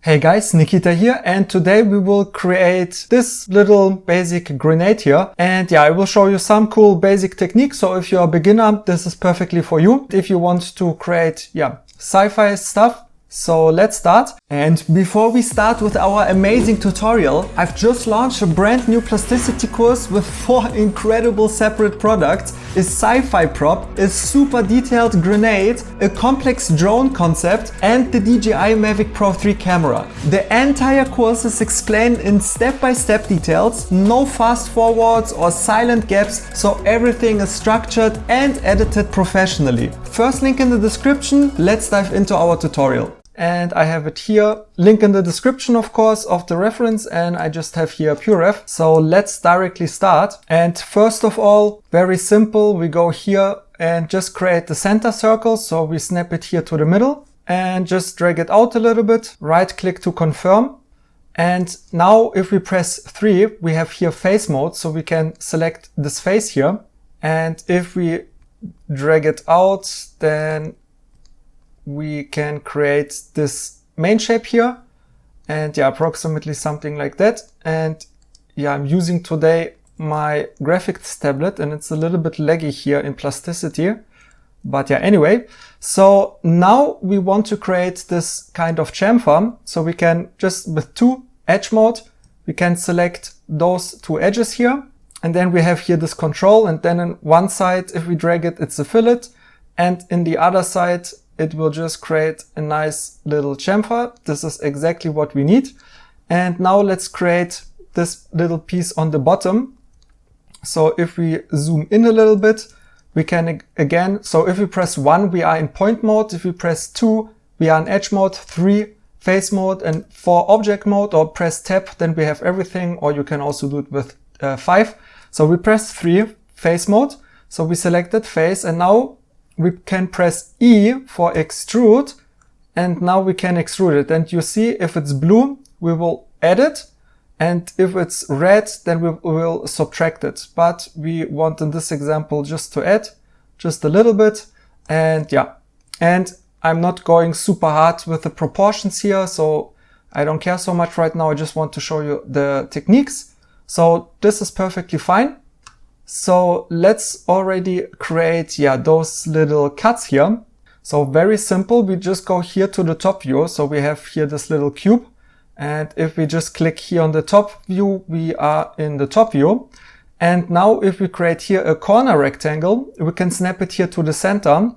Hey guys, Nikita here, and today we will create this little basic grenade here. And yeah, I will show you some cool basic techniques. So if you're a beginner, this is perfectly for you. If you want to create, sci-fi stuff. So let's start. And before we start with our amazing tutorial, I've just launched a brand new Plasticity course with 4 incredible separate products: a sci-fi prop, a super detailed grenade, a complex drone concept, and the DJI Mavic Pro 3 camera. The entire course is explained in step-by-step details, no fast forwards or silent gaps, so everything is structured and edited professionally. First link in the description. Let's dive into our tutorial. And I have it here, link in the description of course of the reference, and I just have here PureRef. So let's directly start. And first of all, very simple, we go here and just create the center circle. So we snap it here to the middle and just drag it out a little bit, right click to confirm. And now if we press 3, we have here face mode, so we can select this face here. And if we drag it out, then we can create this main shape here, and approximately something like that. And I'm using today my graphics tablet, and it's a little bit laggy here in Plasticity, but anyway. So now we want to create this kind of chamfer, so we can just with 2 edge mode, we can select those 2 edges here, and then we have here this control, and then on one side, if we drag it, it's a fillet, and in the other side it will just create a nice little chamfer. This is exactly what we need. And now let's create this little piece on the bottom. So if we zoom in a little bit, we can again, so if we press 1, we are in point mode. If we press 2, we are in edge mode, 3, face mode, and 4, object mode, or press tab, then we have everything, or you can also do it with 5. So we press 3, face mode. So we selected face, and now we can press E for extrude, and now we can extrude it. And you see, if it's blue, we will add it, and if it's red, then we will subtract it. But we want in this example just to add just a little bit. And and I'm not going super hard with the proportions here, so I don't care so much right now. I just want to show you the techniques. So this is perfectly fine. So let's already create, those little cuts here. So very simple. We just go here to the top view. So we have here this little cube. And if we just click here on the top view, we are in the top view. And now if we create here a corner rectangle, we can snap it here to the center.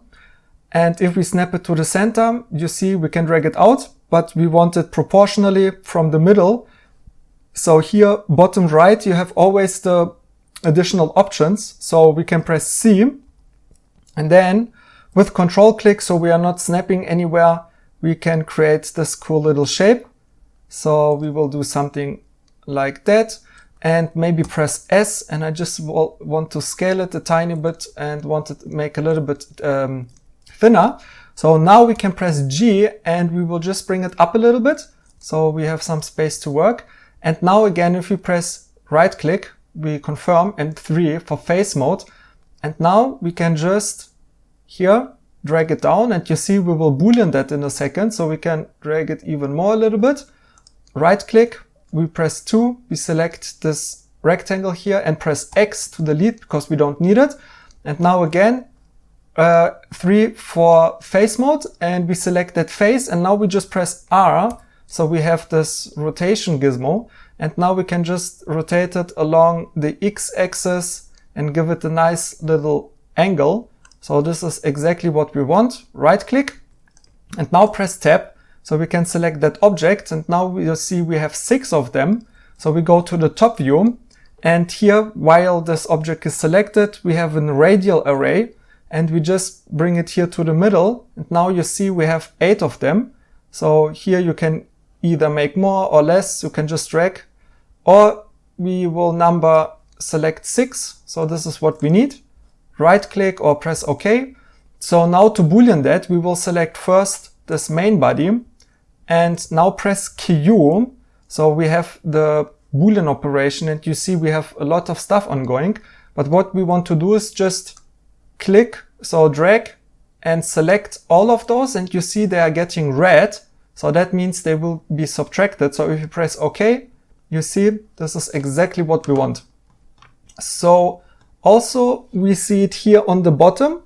And if we snap it to the center, you see we can drag it out, but we want it proportionally from the middle. So here, bottom right, you have always the additional options. So we can press C, and then with control click, so we are not snapping anywhere, we can create this cool little shape. So we will do something like that, and maybe press S, and I just want to scale it a tiny bit and want it to make a little bit thinner. So now we can press G, and we will just bring it up a little bit, so we have some space to work. And now again, if we press right click, we confirm, and 3 for face mode. And now we can just here drag it down, and you see we will boolean that in a second. So we can drag it even more a little bit. Right click, we press 2, we select this rectangle here and press X to delete because we don't need it. And now again, 3 for face mode, and we select that face, and now we just press R. So we have this rotation gizmo, and now we can just rotate it along the X axis and give it a nice little angle. So this is exactly what we want. Right click, and now press tab. So we can select that object, and now we'll see we have 6 of them. So we go to the top view, and here, while this object is selected, we have a radial array, and we just bring it here to the middle. And now you see we have 8 of them. So here you can either make more or less, you can just drag, or we will select 6. So this is what we need. Right click or press OK. So now to boolean that, we will select first this main body, and now press Q. So we have the boolean operation, and you see we have a lot of stuff ongoing. But what we want to do is just click, so drag and select all of those, and you see they are getting red. So that means they will be subtracted. So if you press OK, you see this is exactly what we want. So also we see it here on the bottom.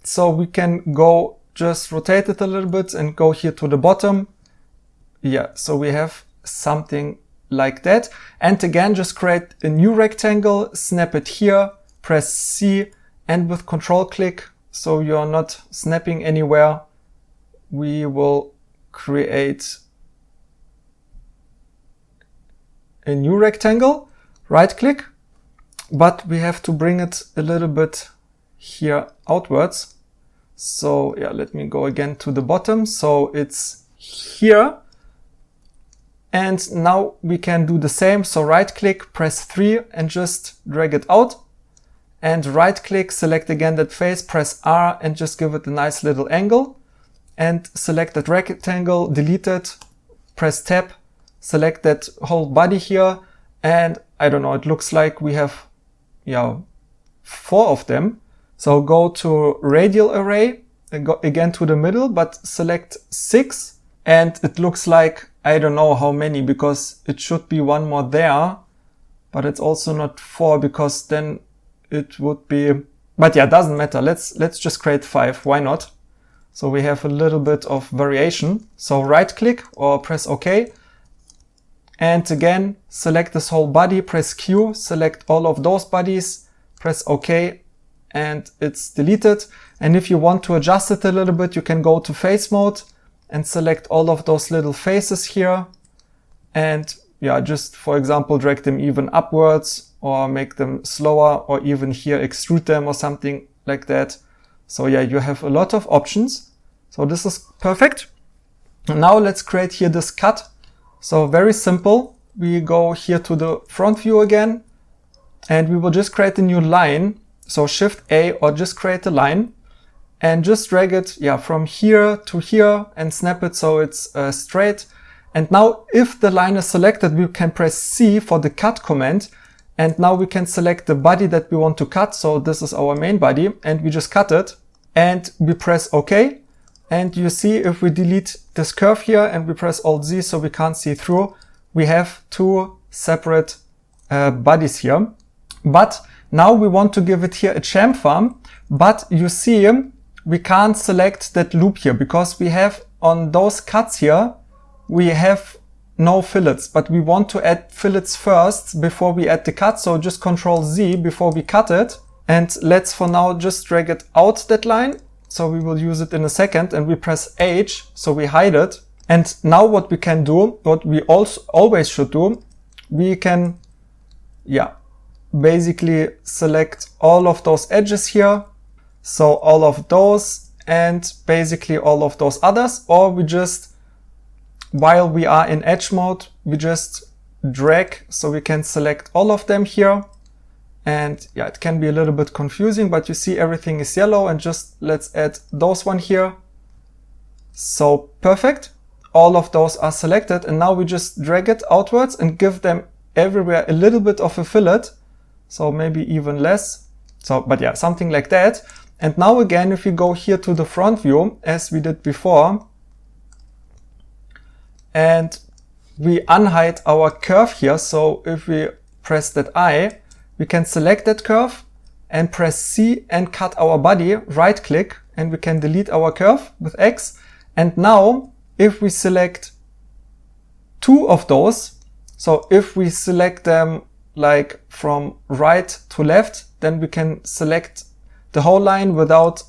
So we can go just rotate it a little bit and go here to the bottom. Yeah, so we have something like that. And again, just create a new rectangle, snap it here, press C, and with control click, so you're not snapping anywhere, we will create a new rectangle, right click, but we have to bring it a little bit here outwards. So yeah, let me go again to the bottom. So it's here. And now we can do the same. So right click, press 3 and just drag it out. And right click, select again that face, press R and just give it a nice little angle. And select that rectangle, delete it, press tab, select that whole body here. And I don't know, it looks like we have 4 of them. So go to radial array and go again to the middle, but select 6. And it looks like, I don't know how many, because it should be one more there, but it's also not 4 because then it would be, but yeah, doesn't matter. Let's just create 5. Why not? So we have a little bit of variation. So right click or press OK. And again, select this whole body, press Q, select all of those bodies, press OK, and it's deleted. And if you want to adjust it a little bit, you can go to face mode and select all of those little faces here. And yeah, just for example, drag them even upwards or make them slower, or even here extrude them or something like that. So yeah, you have a lot of options. So this is perfect. Now let's create here this cut. So very simple. We go here to the front view again, and we will just create a new line. So Shift A or just create a line and just drag it from here to here and snap it so it's straight. And now if the line is selected, we can press C for the cut command. And now we can select the body that we want to cut. So this is our main body, and we just cut it and we press OK. And you see if we delete this curve here and we press Alt Z so we can't see through, we have 2 separate bodies here. But now we want to give it here a chamfer, but you see we can't select that loop here because we have on those cuts here, we have no fillets, but we want to add fillets first before we add the cut. So just Control Z before we cut it. And let's for now just drag it out that line. So we will use it in a second, and we press H so we hide it. And now what we can do, what we also always should do, we can basically select all of those edges here. So all of those and basically all of those others, or we just, while we are in edge mode, we just drag so we can select all of them here. And yeah, it can be a little bit confusing, but you see everything is yellow, and just let's add those one here. So perfect. All of those are selected, and now we just drag it outwards and give them everywhere a little bit of a fillet. So maybe even less. So, but yeah, something like that. And now again, if we go here to the front view, as we did before, and we unhide our curve here. So if we press that I, we can select that curve and press C and cut our body, right click, and we can delete our curve with X. And now if we select 2 of those, so if we select them like from right to left, then we can select the whole line without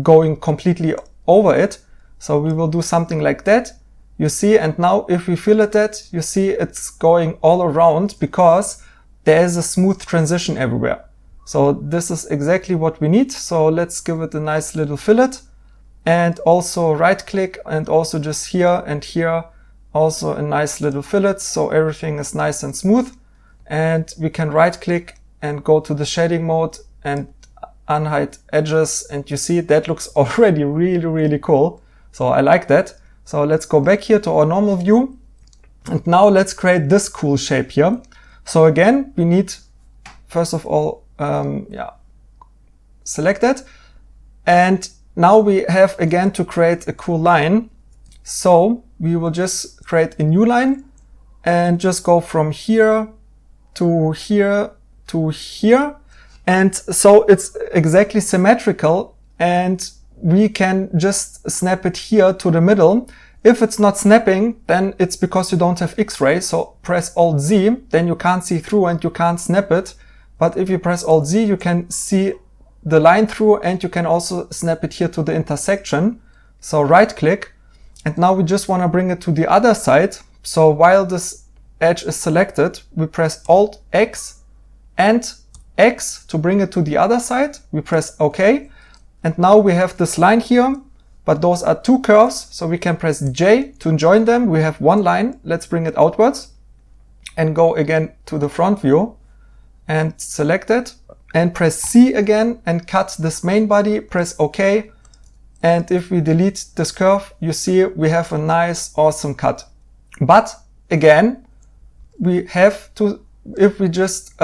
going completely over it. So we will do something like that. You see, and now if we fillet that, you see it's going all around because there is a smooth transition everywhere. So this is exactly what we need. So let's give it a nice little fillet, and also right click, and also just here and here also a nice little fillet. So everything is nice and smooth, and we can right click and go to the shading mode and unhide edges. And you see that looks already really, really cool. So I like that. So let's go back here to our normal view. And now let's create this cool shape here. So again, we need, first of all, select that. And now we have again to create a cool line. So we will just create a new line and just go from here to here to here. And so it's exactly symmetrical, and we can just snap it here to the middle. If it's not snapping, then it's because you don't have X-ray. So press Alt Z, then you can't see through and you can't snap it. But if you press Alt Z, you can see the line through, and you can also snap it here to the intersection. So right click, and now we just want to bring it to the other side. So while this edge is selected, we press Alt X and X to bring it to the other side. We press OK. And now we have this line here, but those are two curves. So we can press J to join them. We have one line. Let's bring it outwards and go again to the front view and select it and press C again and cut this main body. Press OK. And if we delete this curve, you see we have a nice, awesome cut. But again, we have to, if we just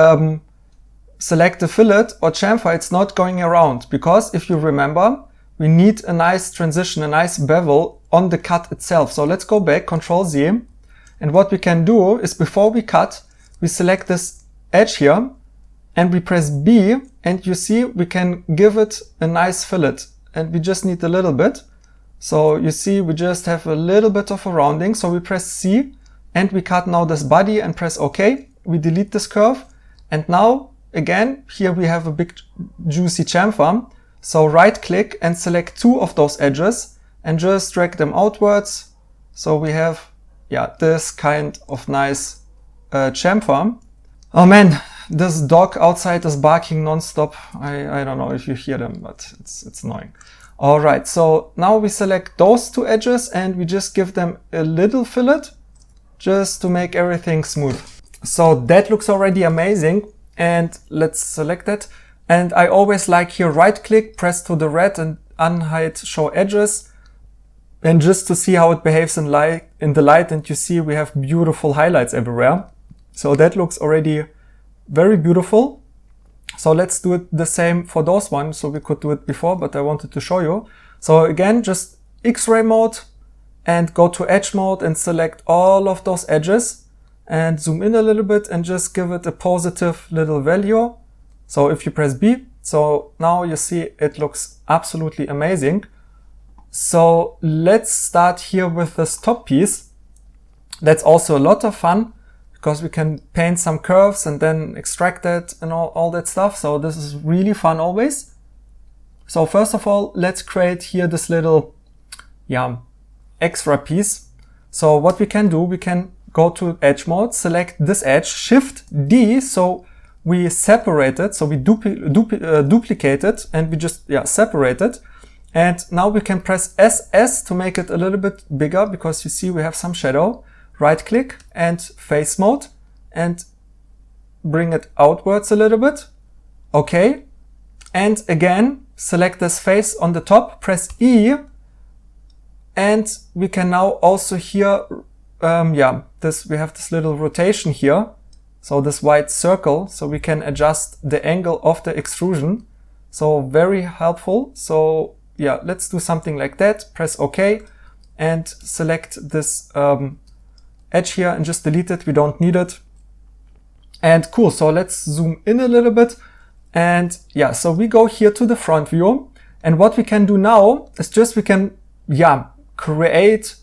select the fillet or chamfer, it's not going around, because if you remember, we need a nice transition, a nice bevel on the cut itself. So let's go back, Ctrl Z. And what we can do is, before we cut, we select this edge here and we press B, and you see we can give it a nice fillet, and we just need a little bit. So you see we just have a little bit of a rounding. So we press C and we cut now this body and press OK. We delete this curve, and now again, here we have a big juicy chamfer. So right click and select two of those edges and just drag them outwards. So we have, yeah, this kind of nice chamfer. Oh man, this dog outside is barking non-stop. I don't know if you hear them, but it's annoying. All right, so now we select those two edges and we just give them a little fillet just to make everything smooth. So that looks already amazing. And let's select it. And I always like here, right click, press to the red and unhide show edges. And just to see how it behaves in the light, and you see we have beautiful highlights everywhere. So that looks already very beautiful. So let's do it the same for those ones. So we could do it before, but I wanted to show you. So again, just X-ray mode and go to edge mode and select all of those edges. And zoom in a little bit and just give it a positive little value. So if you press B, so now you see it looks absolutely amazing. So let's start here with this top piece. That's also a lot of fun, because we can paint some curves and then extract it and all that stuff. So this is really fun always. So first of all, let's create here this little, extra piece. So what we can do, we can go to edge mode, select this edge, Shift D, so we separate it, so we duplicate it, and we just separate it. And now we can press SS to make it a little bit bigger, because you see we have some shadow. Right click and face mode and bring it outwards a little bit. Okay. And again, select this face on the top, press E, and we can now also here we have this little rotation here. So this white circle, so we can adjust the angle of the extrusion. So very helpful. So yeah, let's do something like that. Press OK and select this edge here and just delete it. We don't need it. And cool. So let's zoom in a little bit. And yeah, so we go here to the front view. And what we can do now is just we can, create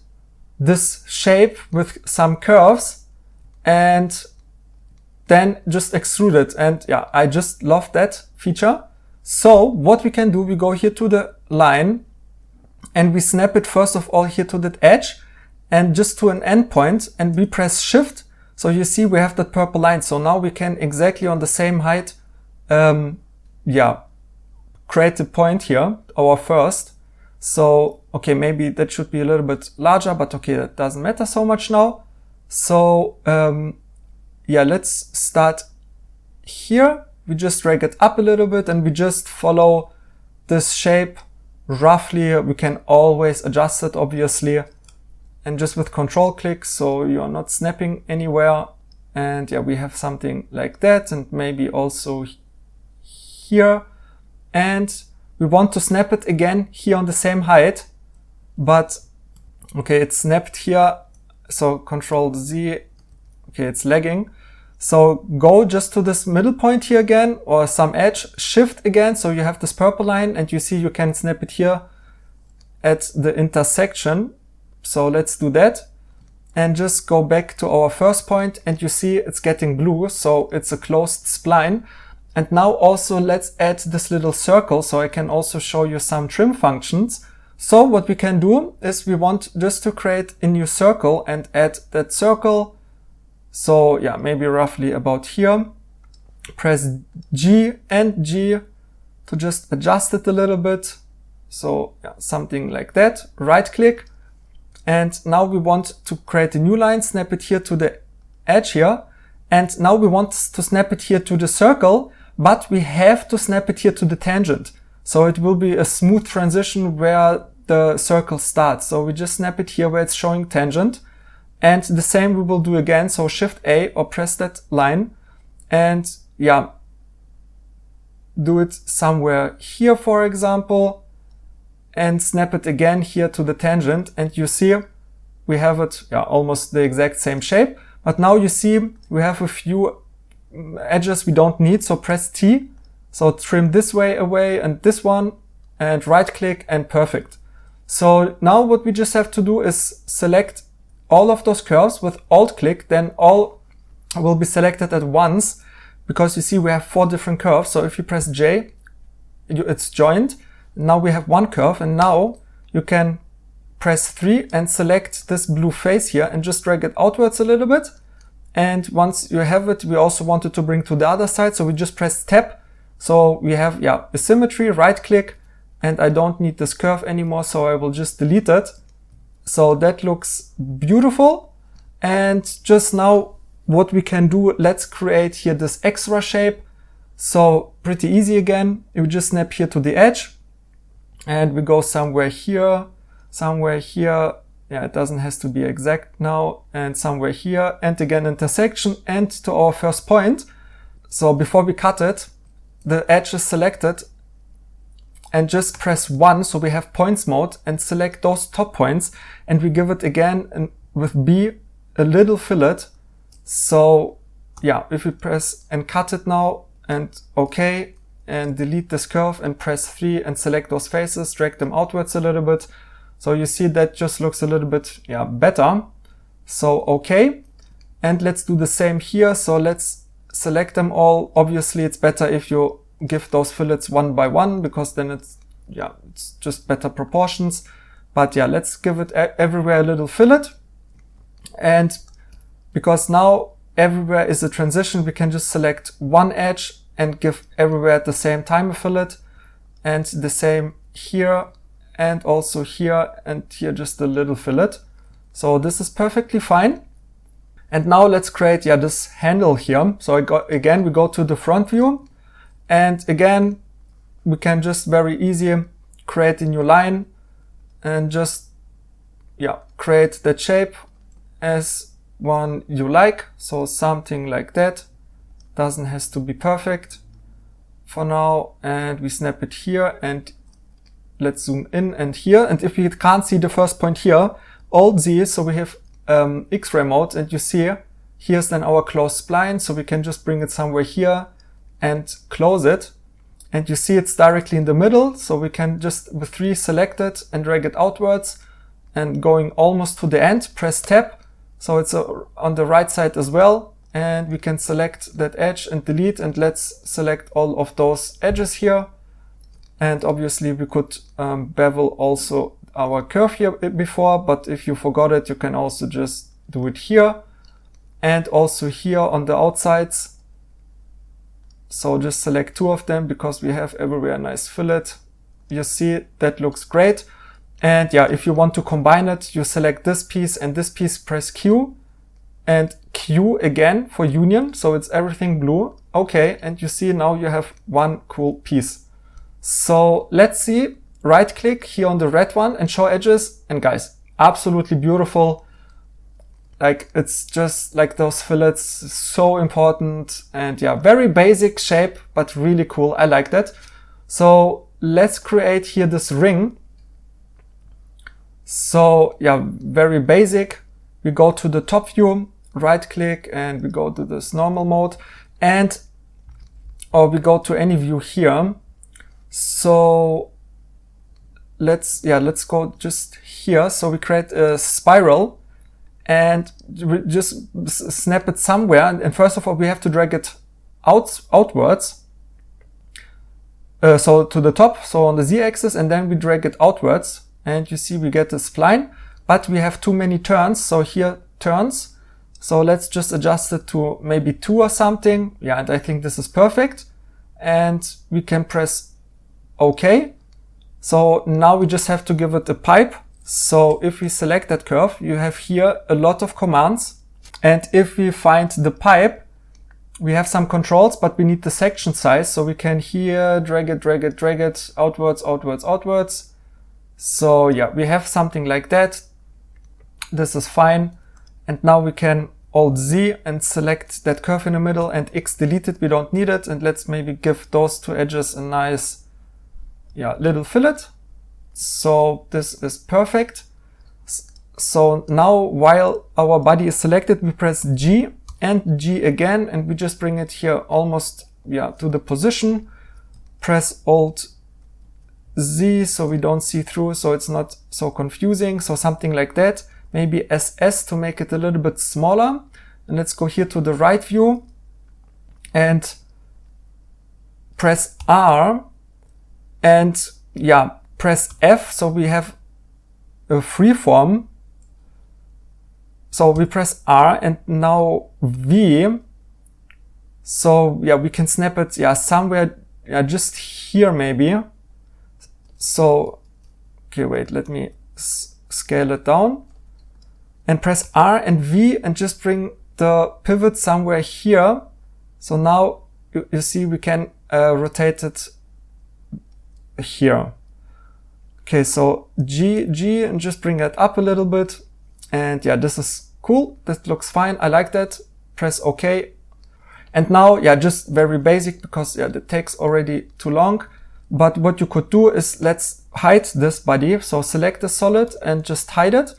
this shape with some curves and then just extrude it. And I just love that feature. So what we can do, we go here to the line and we snap it first of all here to that edge and just to an endpoint, and we press Shift. So you see we have that purple line. So now we can exactly on the same height, create the point here, our first. So, okay, maybe that should be a little bit larger, but okay, that doesn't matter so much now. So, let's start here. We just drag it up a little bit and we just follow this shape roughly. We can always adjust it, obviously, and just with control click, so you're not snapping anywhere. And we have something like that, and maybe also here. And we want to snap it again here on the same height, but Okay, it's snapped here. So Control Z. Okay, it's lagging. So go just to this middle point here again, or some edge, shift again, so you have this purple line, and you see you can snap it here at the intersection. So let's do that. And just go back to our first point, and you see it's getting blue, so it's a closed spline. And now also let's add this little circle, so I can also show you some trim functions. So what we can do is we want just to create a new circle and add that circle. So yeah, maybe roughly about here. Press G and G to just adjust it a little bit. So yeah, something like that. Right click. And now we want to create a new line, snap it here to the edge here. And now we want to snap it here to the circle, but we have to snap it here to the tangent. So it will be a smooth transition where the circle starts. So we just snap it here where it's showing tangent. And the same we will do again. So Shift A or press that line and yeah, do it somewhere here, for example, and snap it again here to the tangent. And you see we have it, yeah, almost the exact same shape. But now you see we have a few edges we don't need. So press T. So trim this way away and this one, and right click, and perfect. So now what we just have to do is select all of those curves with Alt click, then all will be selected at once, because you see we have 4 different curves. So if you press J, it's joined. Now we have one curve, and now you can press 3 and select this blue face here and just drag it outwards a little bit. And once you have it, we also wanted to bring to the other side, so we just press Tab. So we have, yeah, a symmetry, right click, and I don't need this curve anymore, so I will just delete it. So that looks beautiful. And just now what we can do, let's create here this extra shape. So pretty easy again. You just snap here to the edge and we go somewhere here, somewhere here. Yeah, it doesn't have to be exact now, and somewhere here, and again intersection, and to our first point. So before we cut it, the edge is selected, and just press 1, so we have points mode, and select those top points, and we give it again with B a little fillet. So yeah, if we press and cut it now, and OK, and delete this curve and press 3 and select those faces, drag them outwards a little bit. So you see that just looks a little bit, yeah, better. So OK, and let's do the same here. So let's select them all. Obviously it's better if you give those fillets one by one, because then it's, yeah, it's just better proportions. But yeah, let's give it everywhere a little fillet. And because now everywhere is a transition, we can just select one edge and give everywhere at the same time a fillet, and the same here, and also here, and here just a little fillet. So this is perfectly fine. And now let's create, yeah, this handle here. So again, we go to the front view, and again, we can just very easy create a new line and just, yeah, create that shape as one you like. So something like that. Doesn't have to be perfect for now. And we snap it here, and let's zoom in and here. And if we can't see the first point here, Alt Z, so we have X-ray mode, and you see here's then our closed spline. So we can just bring it somewhere here and close it. And you see it's directly in the middle. So we can just with 3 select it and drag it outwards, and going almost to the end, press Tab. So it's on the right side as well. And we can select that edge and delete, and let's select all of those edges here. And obviously we could bevel also our curve here before, but if you forgot it, you can also just do it here. And also here on the outsides. So just select 2 of them, because we have everywhere a nice fillet. You see that looks great. And yeah, if you want to combine it, you select this piece and this piece, press Q and Q again for union. So it's everything blue. Okay. And you see now you have one cool piece. So let's see, right click here on the red one and show edges. And guys, absolutely beautiful. Like, it's just like those fillets, so important. And yeah, very basic shape, but really cool. I like that. So let's create here this ring. So yeah, very basic. We go to the top view, right click, and we go to this normal mode, or we go to any view here. So let's go just here. So we create a spiral and we just snap it somewhere. And first of all, we have to drag it outwards. So to the top, so on the z-axis, and then we drag it outwards. And you see we get a spline, but we have too many turns. So here turns. So let's just adjust it to maybe 2 or something. Yeah, and I think this is perfect. And we can press OK. So now we just have to give it a pipe. So if we select that curve, you have here a lot of commands. And if we find the pipe, we have some controls, but we need the section size. So we can here drag it outwards, outwards, outwards. So yeah, we have something like that. This is fine. And now we can Alt Z and select that curve in the middle, and X delete it. We don't need it. And let's maybe give those 2 edges a nice, little fillet. So this is perfect. So now while our body is selected, we press G and G again, and we just bring it here almost, to the position. Press Alt Z so we don't see through, so it's not so confusing. So something like that. Maybe SS to make it a little bit smaller. And let's go here to the right view and press R and press F. So we have a freeform. So we press R and now V. So we can snap it somewhere just here maybe. So okay, wait, let me scale it down and press R and V and just bring the pivot somewhere here. So now you see we can rotate it here. Okay, so G and just bring that up a little bit. And this is cool. That looks fine. I like that. Press OK. And now, just very basic because it takes already too long. But what you could do is let's hide this body. So select the solid and just hide it.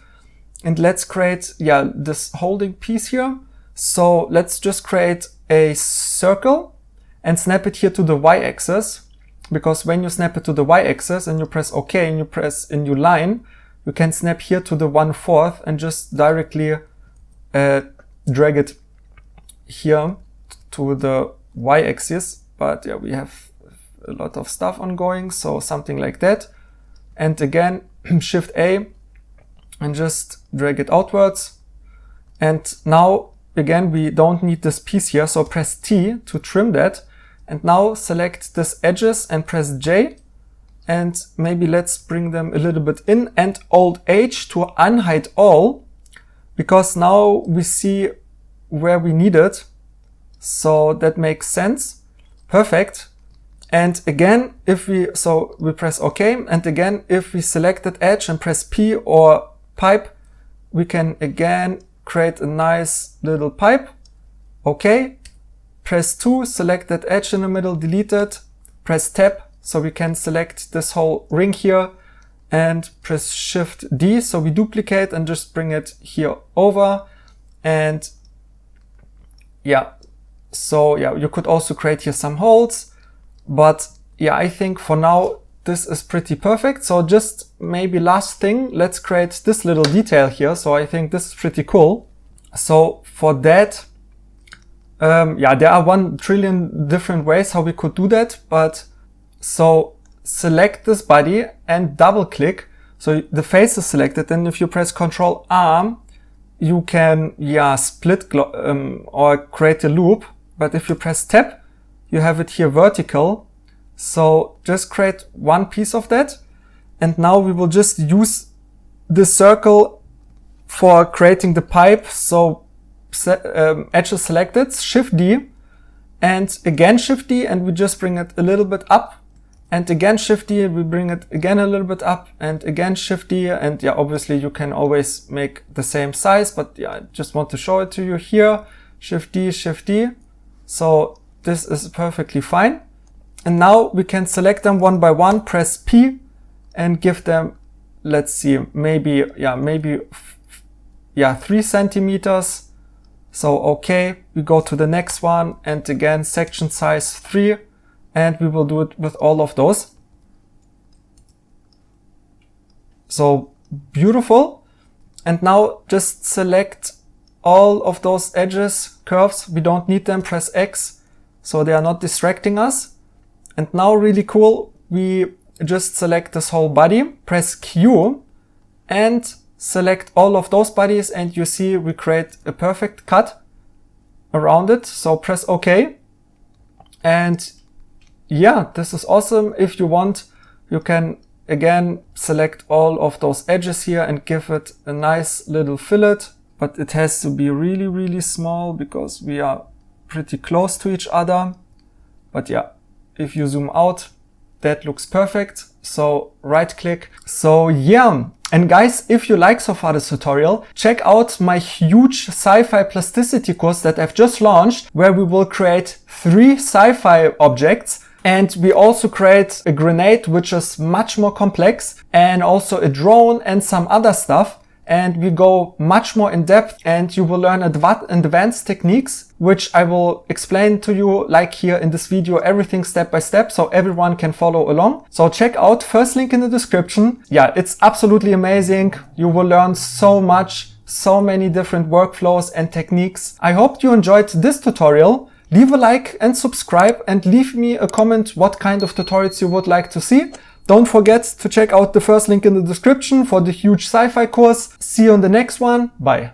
And let's create, this holding piece here. So let's just create a circle and snap it here to the y-axis. Because when you snap it to the y-axis and you press OK and you press a new line, you can snap here to the 1/4 and just directly drag it here to the y-axis. But we have a lot of stuff ongoing, so something like that. And again, Shift A and just drag it outwards. And now again, we don't need this piece here, so press T to trim that. And now select this edges and press J. And maybe let's bring them a little bit in and Alt H to unhide all, because now we see where we need it. So that makes sense. Perfect. And again, we press OK. And again, if we select that edge and press P or pipe, we can again create a nice little pipe. OK. Press 2, select that edge in the middle, delete it. Press Tab so we can select this whole ring here, and press Shift D so we duplicate and just bring it here over. And so you could also create here some holes, but I think for now this is pretty perfect. So just maybe last thing, let's create this little detail here. So I think this is pretty cool. So for that, there are 1 trillion different ways how we could do that, but so select this body and double click. So the face is selected, and if you press Ctrl R, you can split or create a loop. But if you press Tab, you have it here vertical. So just create 1 piece of that. And now we will just use the circle for creating the pipe. So edges selected, Shift D, and again Shift D, and we just bring it a little bit up, and again Shift D, we bring it again a little bit up, and again Shift D, and obviously you can always make the same size, but I just want to show it to you here. Shift D, Shift D. So this is perfectly fine. And now we can select them one by one, press P, and give them let's see, maybe 3 centimeters. So, okay, we go to the next one, and again, section size 3, and we will do it with all of those. So, beautiful. And now just select all of those edges, curves. We don't need them. Press X, so they are not distracting us. And now, really cool, we just select this whole body, press Q, and select all of those bodies, and you see we create a perfect cut around it. So press OK. And yeah, this is awesome. If you want, you can again select all of those edges here and give it a nice little fillet, but it has to be really, really small because we are pretty close to each other. But yeah, if you zoom out, that looks perfect. So right click. So yeah. And guys, if you like so far this tutorial, check out my huge Sci-Fi Plasticity course that I've just launched, where we will create 3 sci-fi objects. And we also create a grenade, which is much more complex, and also a drone and some other stuff. And we go much more in depth, and you will learn advanced techniques, which I will explain to you like here in this video, everything step by step, so everyone can follow along. So check out, first link in the description. Yeah, it's absolutely amazing. You will learn so much, so many different workflows and techniques. I hope you enjoyed this tutorial. Leave a like and subscribe, and leave me a comment what kind of tutorials you would like to see. Don't forget to check out the first link in the description for the huge sci-fi course. See you on the next one. Bye.